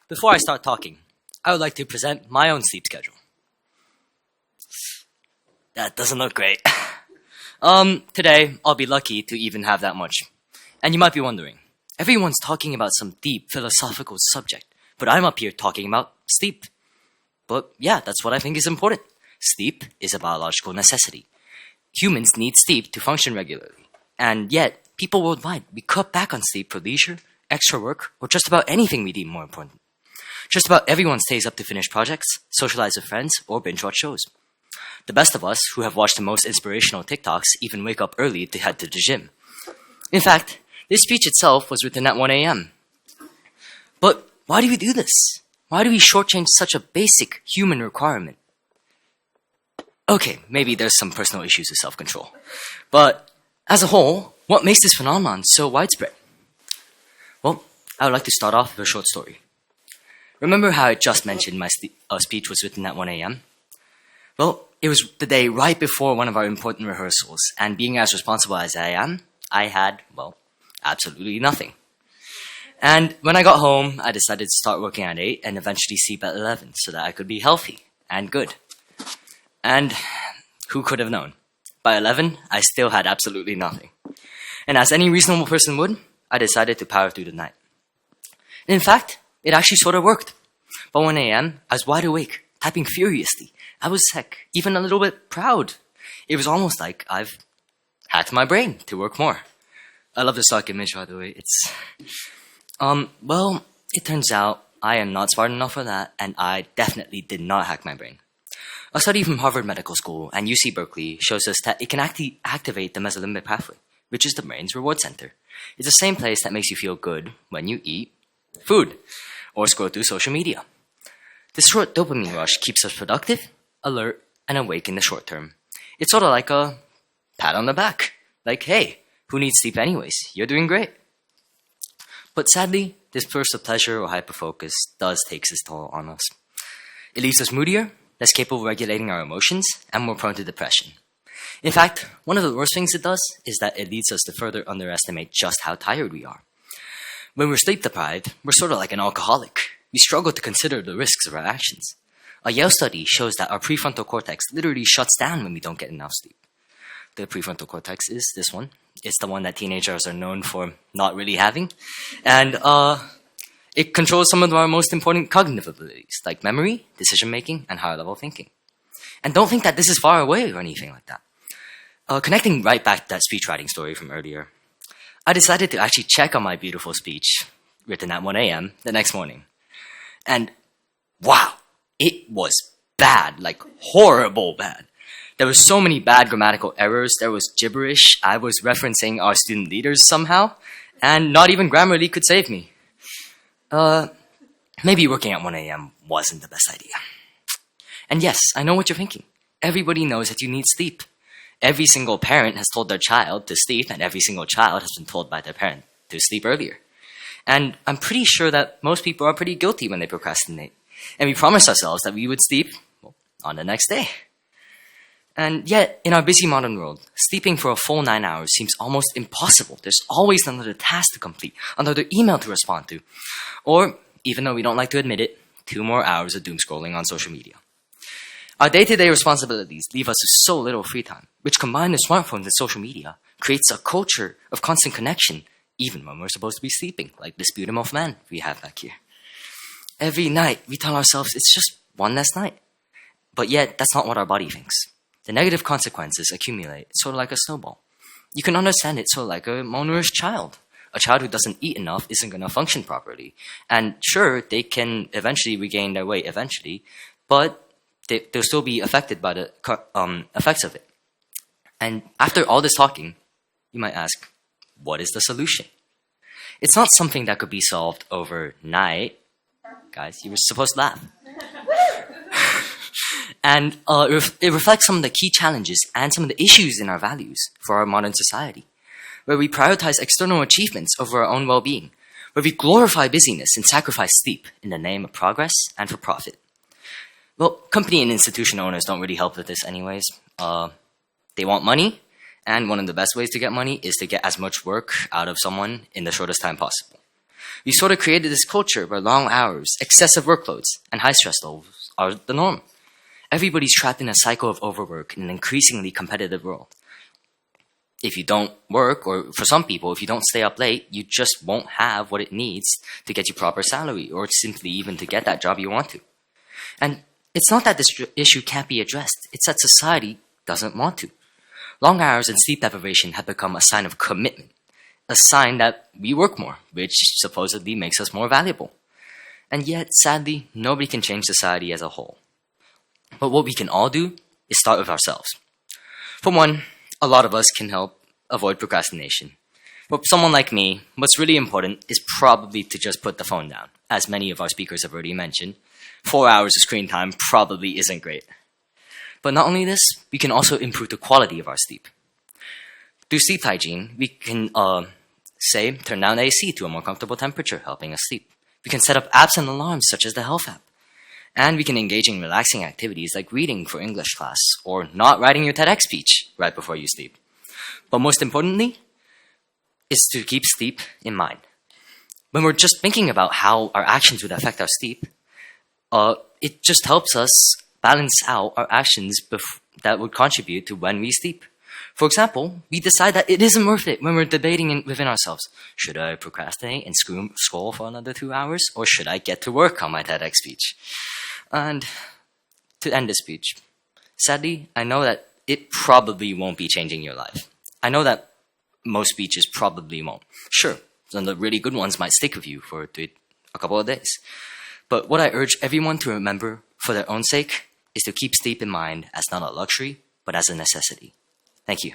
Before I start talking, I would like to present my own sleep schedule. That doesn't look great. Today, I'll be lucky to even have that much. And you might be wondering, everyone's talking about some deep philosophical subject, but I'm up here talking about sleep. But yeah, that's what I think is important. Sleep is a biological necessity. Humans need sleep to function regularly. And yet, people worldwide, we cut back on sleep for leisure, extra work, or just about anything we deem more important. Just about everyone stays up to finish projects, socialize with friends, or binge watch shows. The best of us, who have watched the most inspirational TikToks, even wake up early to head to the gym. In fact, this speech itself was written at 1 a.m. But why do we do this? Why do we shortchange such a basic human requirement? Okay, maybe there's some personal issues with self-control. But as a whole, what makes this phenomenon so widespread? Well, I would like to start off with a short story. Remember how I just mentioned my speech was written at 1 a.m.? Well, it was the day right before one of our important rehearsals, and being as responsible as I am, I had, well, absolutely nothing. And when I got home, I decided to start working at 8 and eventually sleep at 11 so that I could be healthy and good. And who could have known? By 11, I still had absolutely nothing. And as any reasonable person would, I decided to power through the night. And in fact, it actually sort of worked. By 1 a.m., I was wide awake, typing furiously. I was, even a little bit proud. It was almost like I've hacked my brain to work more. I love the stock image, by the way. It's, well, it turns out I am not smart enough for that, and I definitely did not hack my brain. A study from Harvard Medical School and UC Berkeley shows us that it can actually activate the mesolimbic pathway, which is the brain's reward center. It's the same place that makes you feel good when you eat food or scroll through social media. This short dopamine rush keeps us productive, alert, and awake in the short term. It's sort of like a pat on the back. Like, hey, who needs sleep anyways? You're doing great. But sadly, this burst of pleasure or hyperfocus does take its toll on us. It leaves us moodier, less capable of regulating our emotions, and more prone to depression. In fact, one of the worst things it does is that it leads us to further underestimate just how tired we are. When we're sleep deprived, we're sort of like an alcoholic. We struggle to consider the risks of our actions. A Yale study shows that our prefrontal cortex literally shuts down when we don't get enough sleep. The prefrontal cortex is this one. It's the one that teenagers are known for not really having. And it controls some of our most important cognitive abilities, like memory, decision-making, and higher-level thinking. And don't think that this is far away or anything like that. Connecting right back to that speech writing story from earlier, I decided to actually check on my beautiful speech, written at 1 a.m., the next morning. And wow, it was bad, like horrible bad. There was so many bad grammatical errors, there was gibberish, I was referencing our student leaders somehow, and not even Grammarly could save me. Maybe working at 1 a.m. wasn't the best idea. And yes, I know what you're thinking. Everybody knows that you need sleep. Every single parent has told their child to sleep, and every single child has been told by their parent to sleep earlier. And I'm pretty sure that most people are pretty guilty when they procrastinate. And we promise ourselves that we would sleep, on the next day. And yet, in our busy modern world, sleeping for a full 9 hours seems almost impossible. There's always another task to complete, another email to respond to. Or, even though we don't like to admit it, 2 more hours of doom scrolling on social media. Our day-to-day responsibilities leave us with so little free time, which combined with smartphones and social media, creates a culture of constant connection, even when we're supposed to be sleeping, like this beautiful man we have back here. Every night, we tell ourselves it's just one less night. But yet, that's not what our body thinks. The negative consequences accumulate, sort of like a snowball. You can understand it sort of like a malnourished child. A child who doesn't eat enough isn't going to function properly. And sure, they can eventually regain their weight eventually, but they'll still be affected by the effects of it. And after all this talking, you might ask, what is the solution? It's not something that could be solved overnight. Guys, you were supposed to laugh. And it reflects some of the key challenges and some of the issues in our values for our modern society, where we prioritize external achievements over our own well-being, where we glorify busyness and sacrifice sleep in the name of progress and for profit. Well, company and institution owners don't really help with this anyways. They want money, and one of the best ways to get money is to get as much work out of someone in the shortest time possible. We sort of created this culture where long hours, excessive workloads, and high stress levels are the norm. Everybody's trapped in a cycle of overwork in an increasingly competitive world. If you don't work, or for some people, if you don't stay up late, you just won't have what it needs to get you proper salary, or simply even to get that job you want to. And it's not that this issue can't be addressed, it's that society doesn't want to. Long hours and sleep deprivation have become a sign of commitment, a sign that we work more, which supposedly makes us more valuable. And yet, sadly, nobody can change society as a whole. But what we can all do is start with ourselves. For one, a lot of us can help avoid procrastination. For someone like me, what's really important is probably to just put the phone down. As many of our speakers have already mentioned, 4 hours of screen time probably isn't great. But not only this, we can also improve the quality of our sleep. Through sleep hygiene, we can, turn down the AC to a more comfortable temperature, helping us sleep. We can set up apps and alarms such as the Health app. And we can engage in relaxing activities like reading for English class or not writing your TEDx speech right before you sleep. But most importantly, is to keep sleep in mind. When we're just thinking about how our actions would affect our sleep, it just helps us balance out our actions that would contribute to when we sleep. For example, we decide that it isn't worth it when we're debating within ourselves. Should I procrastinate and scroll for another 2 hours? Or should I get to work on my TEDx speech? And to end this speech, sadly, I know that it probably won't be changing your life. I know that most speeches probably won't. Sure, some of the really good ones might stick with you for a couple of days. But what I urge everyone to remember for their own sake is to keep sleep in mind as not a luxury, but as a necessity. Thank you.